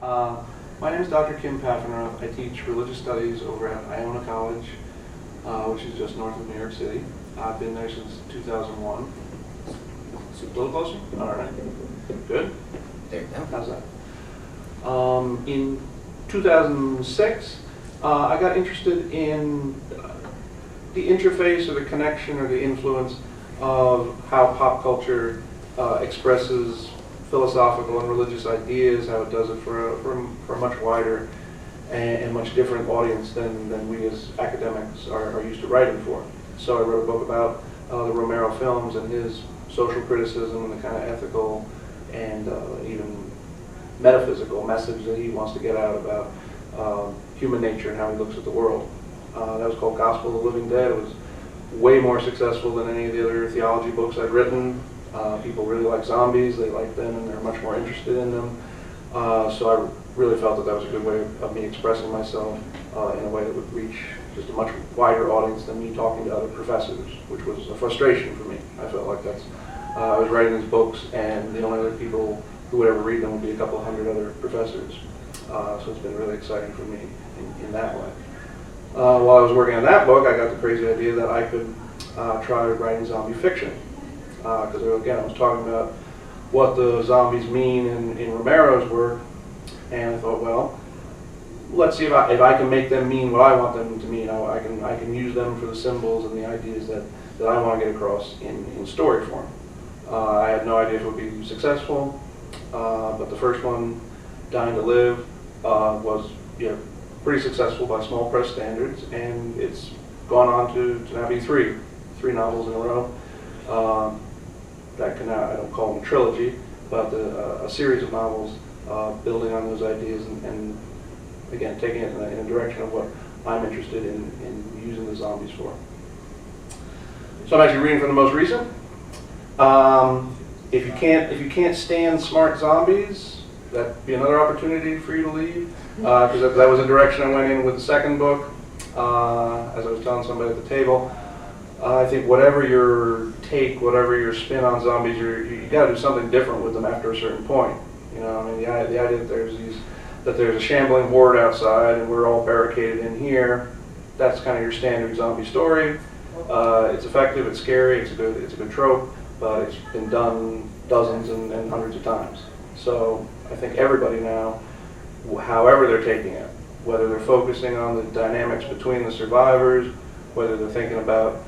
Uh, my name is Dr. Kim Paffenroth. I teach religious studies over at Iona College, which is just north of New York City. I've been there since 2001. A little closer? All right. Good? There you go. How's that? In 2006, I got interested in the interface or the connection or the influence of how pop culture expresses philosophical and religious ideas, how it does it for a much wider and much different audience than we as academics are used to writing for. So I wrote a book about the Romero films and his social criticism and the kind of ethical and even metaphysical message that he wants to get out about human nature and how he looks at the world. That was called Gospel of the Living Dead. It was way more successful than any of the other theology books I'd written. People really like zombies, they like them, and they're much more interested in them. So I really felt that that was a good way of me expressing myself in a way that would reach just a much wider audience than me talking to other professors, which was a frustration for me. I felt like I was writing these books, and the only other people who would ever read them would be a couple hundred other professors. So it's been really exciting for me in that way. While I was working on that book, I got the crazy idea that I could try writing zombie fiction. Because again, I was talking about what the zombies mean in Romero's work, and I thought, well, let's see if I can make them mean what I want them to mean. I can use them for the symbols and the ideas that I want to get across in story form. I had no idea if it would be successful, but the first one, Dying to Live, was pretty successful by small press standards, and it's gone on to now be three novels in a row. I don't call them a trilogy, but a series of novels building on those ideas and again, taking it in a direction of what I'm interested in using the zombies for. So I'm actually reading from the most recent. If you can't stand smart zombies, that'd be another opportunity for you to leave, because that was a direction I went in with the second book. As I was telling somebody at the table, I think whatever your take, whatever your spin on zombies, you got to do something different with them after a certain point. You know, I mean, the idea that there's a shambling horde outside and we're all barricaded in here, that's kind of your standard zombie story. It's effective, it's scary, it's a good trope, but it's been done dozens and hundreds of times. So I think everybody now, however they're taking it, whether they're focusing on the dynamics between the survivors, whether they're thinking about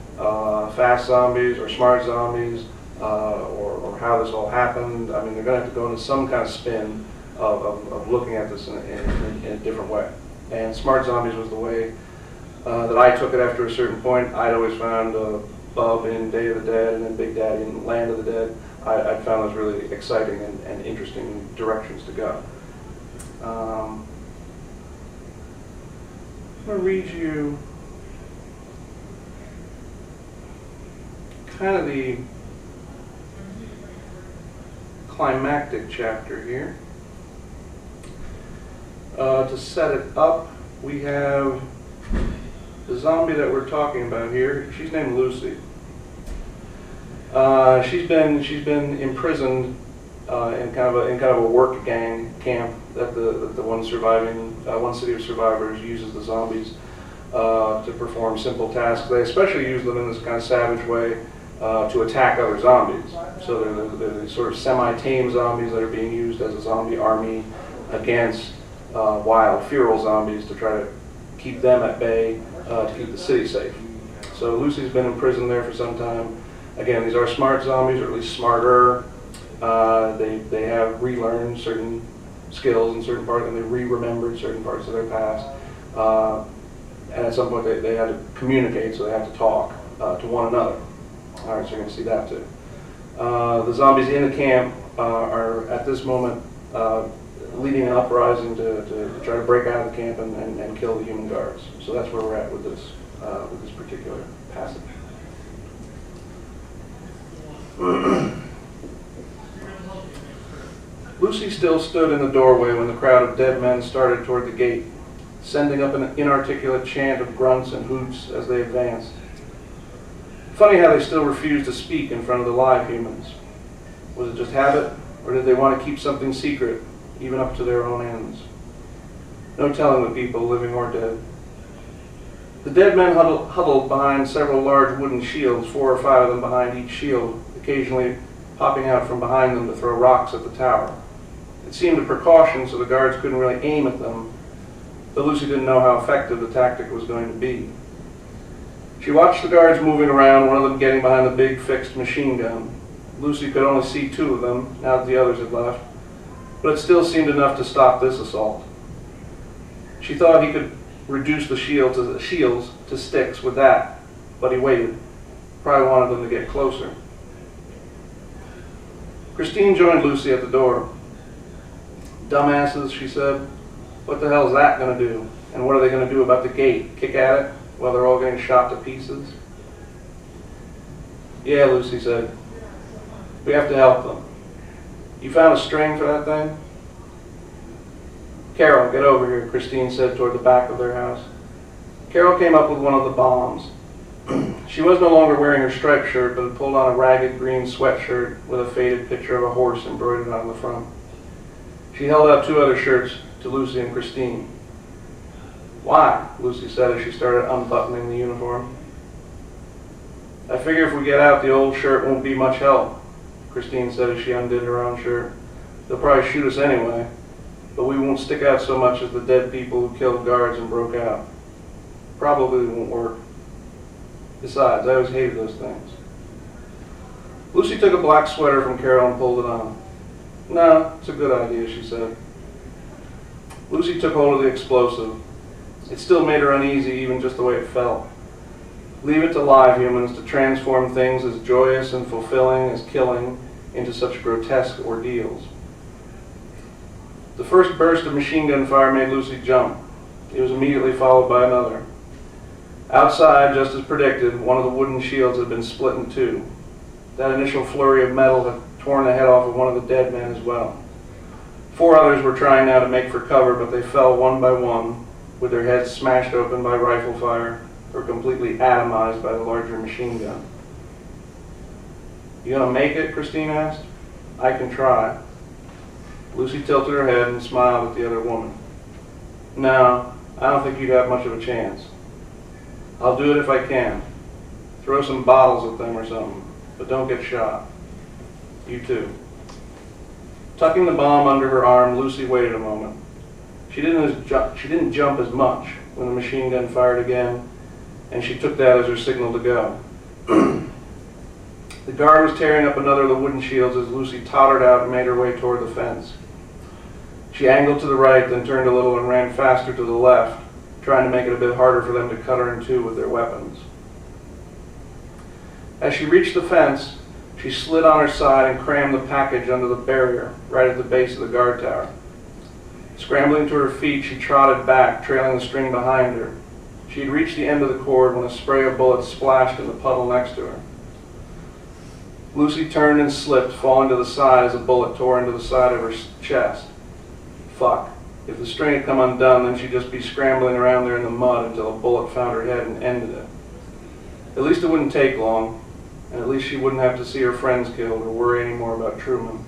fast zombies or smart zombies, or how this all happened. I mean, they're going to have to go into some kind of spin of looking at this in a different way. And smart zombies was the way that I took it after a certain point. I'd always found Bub in Day of the Dead and then Big Daddy in Land of the Dead. I found those really exciting and interesting directions to go. I'm going to read you kind of the climactic chapter here. To set it up, we have the zombie that we're talking about here. She's named Lucy. She's been imprisoned in kind of a work gang camp that the one city of survivors uses the zombies to perform simple tasks. They especially use them in this kind of savage way to attack other zombies. So they're these sort of semi-tame zombies that are being used as a zombie army against wild, feral zombies to try to keep them at bay, to keep the city safe. So Lucy's been in prison there for some time. Again, these are smart zombies, or at least smarter. They have relearned certain skills in certain parts, and they re-remembered certain parts of their past. And at some point they had to communicate, so they have to talk to one another. All right, so you're going to see that too. The zombies in the camp are at this moment leading an uprising to try to break out of the camp and kill the human guards. So that's where we're at with this particular passage. Lucy still stood in the doorway when the crowd of dead men started toward the gate, sending up an inarticulate chant of grunts and hoots as they advanced. Funny how they still refused to speak in front of the live humans. Was it just habit, or did they want to keep something secret, even up to their own ends. No telling the people, living or dead. The dead men huddled behind several large wooden shields, 4 or 5 of them behind each shield, occasionally popping out from behind them to throw rocks at the tower. It seemed a precaution so the guards couldn't really aim at them, but Lucy didn't know how effective the tactic was going to be. She watched the guards moving around, one of them getting behind the big fixed machine gun. Lucy could only see 2 of them, now that the others had left, but it still seemed enough to stop this assault. She thought he could reduce the shields to sticks with that, but he waited. Probably wanted them to get closer. Christine joined Lucy at the door. "Dumbasses," she said. "What the hell is that going to do? And what are they going to do about the gate? Kick at it while they're all getting shot to pieces?" "Yeah," Lucy said. "We have to help them. You found a string for that thing?" "Carol, get over here," Christine said toward the back of their house. Carol came up with one of the bombs. She was no longer wearing her striped shirt, but had pulled on a ragged green sweatshirt with a faded picture of a horse embroidered on the front. She held out 2 other shirts to Lucy and Christine. "Why?" Lucy said as she started unbuttoning the uniform. "I figure if we get out, the old shirt won't be much help," Christine said as she undid her own shirt. "They'll probably shoot us anyway, but we won't stick out so much as the dead people who killed guards and broke out. Probably won't work. Besides, I always hated those things." Lucy took a black sweater from Carol and pulled it on. "No, it's a good idea," she said. Lucy took hold of the explosive. It still made her uneasy, even just the way it felt. Leave it to live humans to transform things as joyous and fulfilling as killing into such grotesque ordeals. The first burst of machine gun fire made Lucy jump. It was immediately followed by another. Outside, just as predicted, one of the wooden shields had been split in 2. That initial flurry of metal had torn the head off of one of the dead men as well. 4 others were trying now to make for cover, but they fell one by one, with their heads smashed open by rifle fire or completely atomized by the larger machine gun. "You gonna make it?" Christine asked. "I can try." Lucy tilted her head and smiled at the other woman. "No, I don't think you'd have much of a chance. I'll do it if I can. Throw some bottles at them or something, but don't get shot. You too." Tucking the bomb under her arm, Lucy waited a moment. She didn't jump as much when the machine gun fired again, and she took that as her signal to go. The guard was tearing up another of the wooden shields as Lucy tottered out and made her way toward the fence. She angled to the right, then turned a little and ran faster to the left, trying to make it a bit harder for them to cut her in 2 with their weapons. As she reached the fence, she slid on her side and crammed the package under the barrier, right at the base of the guard tower. Scrambling to her feet, she trotted back, trailing the string behind her. She had reached the end of the cord when a spray of bullets splashed in the puddle next to her. Lucy turned and slipped, falling to the side as a bullet tore into the side of her chest. Fuck. If the string had come undone, then she'd just be scrambling around there in the mud until a bullet found her head and ended it. At least it wouldn't take long, and at least she wouldn't have to see her friends killed or worry anymore about Truman.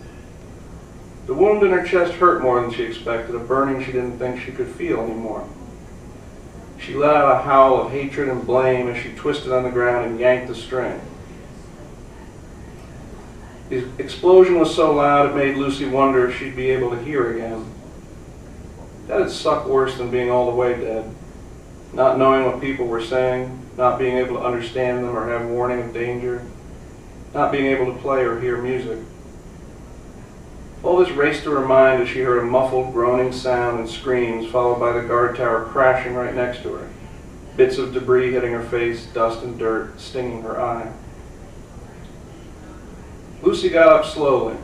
The wound in her chest hurt more than she expected, a burning she didn't think she could feel anymore. She let out a howl of hatred and blame as she twisted on the ground and yanked the string. The explosion was so loud it made Lucy wonder if she'd be able to hear again. That'd suck worse than being all the way dead. Not knowing what people were saying, not being able to understand them or have warning of danger, not being able to play or hear music. All this raced through her mind as she heard a muffled groaning sound and screams followed by the guard tower crashing right next to her. Bits of debris hitting her face, dust and dirt stinging her eye. Lucy got up slowly.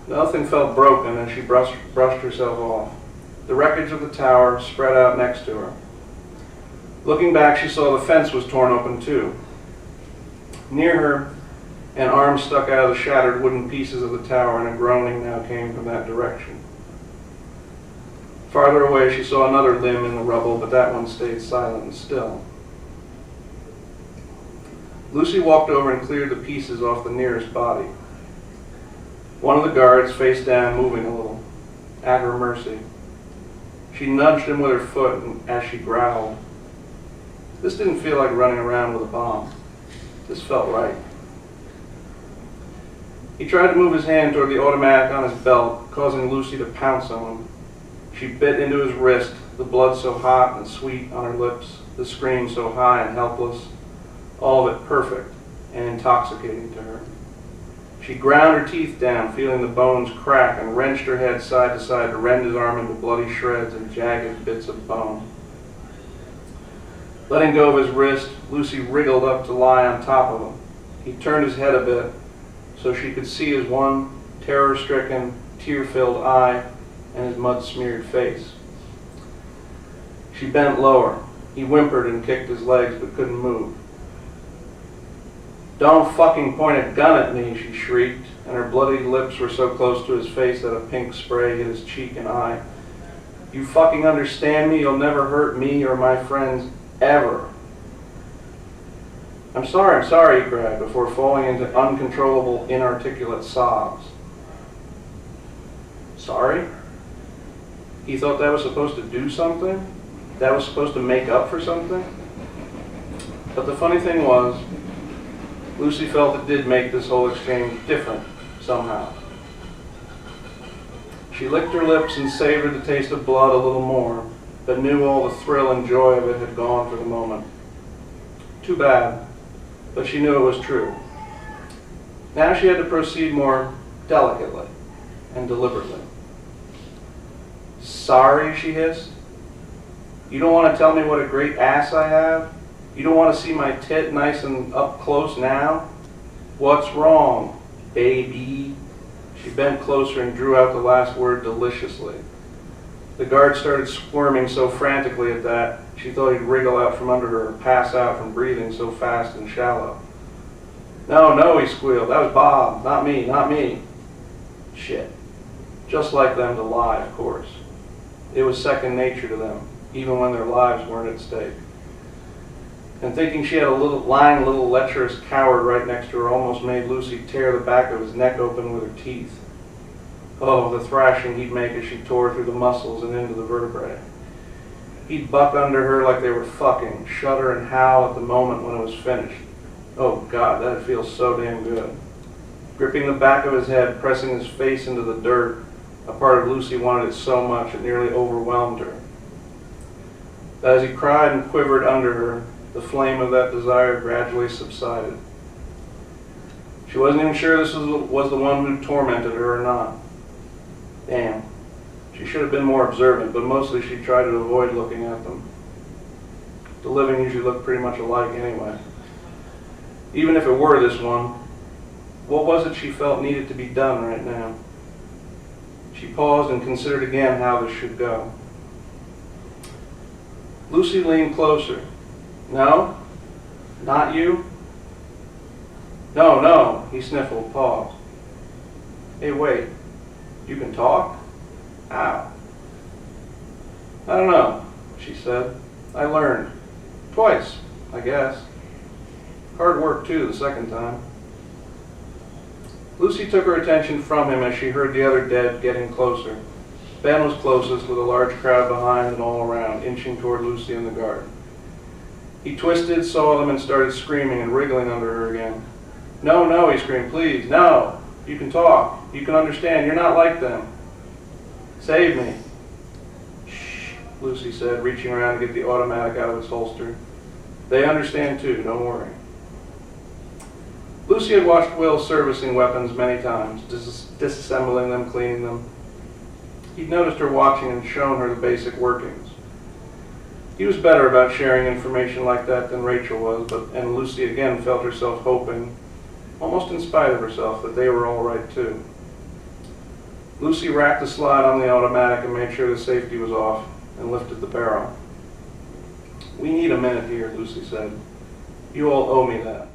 Nothing felt broken as she brushed herself off. The wreckage of the tower spread out next to her. Looking back, she saw the fence was torn open too. Near her, an arm stuck out of the shattered wooden pieces of the tower, and a groaning now came from that direction. Farther away, she saw another limb in the rubble, but that one stayed silent and still. Lucy walked over and cleared the pieces off the nearest body. One of the guards, face down, moving a little. at her mercy. She nudged him with her foot as she growled. This didn't feel like running around with a bomb. This felt right. He tried to move his hand toward the automatic on his belt, causing Lucy to pounce on him. She bit into his wrist, the blood so hot and sweet on her lips, the scream so high and helpless, all of it perfect and intoxicating to her. She ground her teeth down, feeling the bones crack, and wrenched her head side to side to rend his arm into bloody shreds and jagged bits of bone. Letting go of his wrist, Lucy wriggled up to lie on top of him. He turned his head a bit so she could see his one terror-stricken, tear-filled eye and his mud-smeared face. She bent lower. He whimpered and kicked his legs but couldn't move. Don't fucking point a gun at me, she shrieked, and her bloody lips were so close to his face that a pink spray hit his cheek and eye. You fucking understand me? You'll never hurt me or my friends, ever. I'm sorry, he cried, before falling into uncontrollable, inarticulate sobs. Sorry? He thought that was supposed to do something? That was supposed to make up for something? But the funny thing was, Lucy felt it did make this whole exchange different, somehow. She licked her lips and savored the taste of blood a little more, but knew all the thrill and joy of it had gone for the moment. Too bad, but she knew it was true. Now she had to proceed more delicately and deliberately. Sorry, she hissed. You don't want to tell me what a great ass I have? You don't want to see my tit nice and up close now? What's wrong, baby? She bent closer and drew out the last word deliciously. The guard started squirming so frantically at that, she thought he'd wriggle out from under her and pass out from breathing so fast and shallow. No, he squealed. That was Bob, not me. Shit. Just like them to lie, of course. It was second nature to them, even when their lives weren't at stake. And thinking she had a lying little lecherous coward right next to her almost made Lucy tear the back of his neck open with her teeth. Oh, the thrashing he'd make as she tore through the muscles and into the vertebrae. He'd buck under her like they were fucking, shudder and howl at the moment when it was finished. Oh God, that'd feel so damn good. Gripping the back of his head, pressing his face into the dirt, a part of Lucy wanted it so much it nearly overwhelmed her. But as he cried and quivered under her, the flame of that desire gradually subsided. She wasn't even sure this was the one who tormented her or not. Damn. She should have been more observant, but mostly she tried to avoid looking at them. The living usually look pretty much alike anyway. Even if it were this one, what was it she felt needed to be done right now? She paused and considered again how this should go. Lucy leaned closer. No? Not you? No, he sniffled, paused. Hey, wait. You can talk? How? I don't know, she said. I learned. Twice, I guess. Hard work, too, the second time. Lucy took her attention from him as she heard the other dead getting closer. Ben was closest, with a large crowd behind and all around, inching toward Lucy and the guard. He twisted, saw them, and started screaming and wriggling under her again. No, he screamed, please, no. You can talk. You can understand. You're not like them. Save me. Shh, Lucy said, reaching around to get the automatic out of its holster. They understand too, don't worry. Lucy had watched Will servicing weapons many times, disassembling them, cleaning them. He'd noticed her watching and shown her the basic workings. He was better about sharing information like that than Rachel was, and Lucy again felt herself hoping, almost in spite of herself, that they were all right too. Lucy racked the slide on the automatic and made sure the safety was off, and lifted the barrel. We need a minute here, Lucy said. You all owe me that.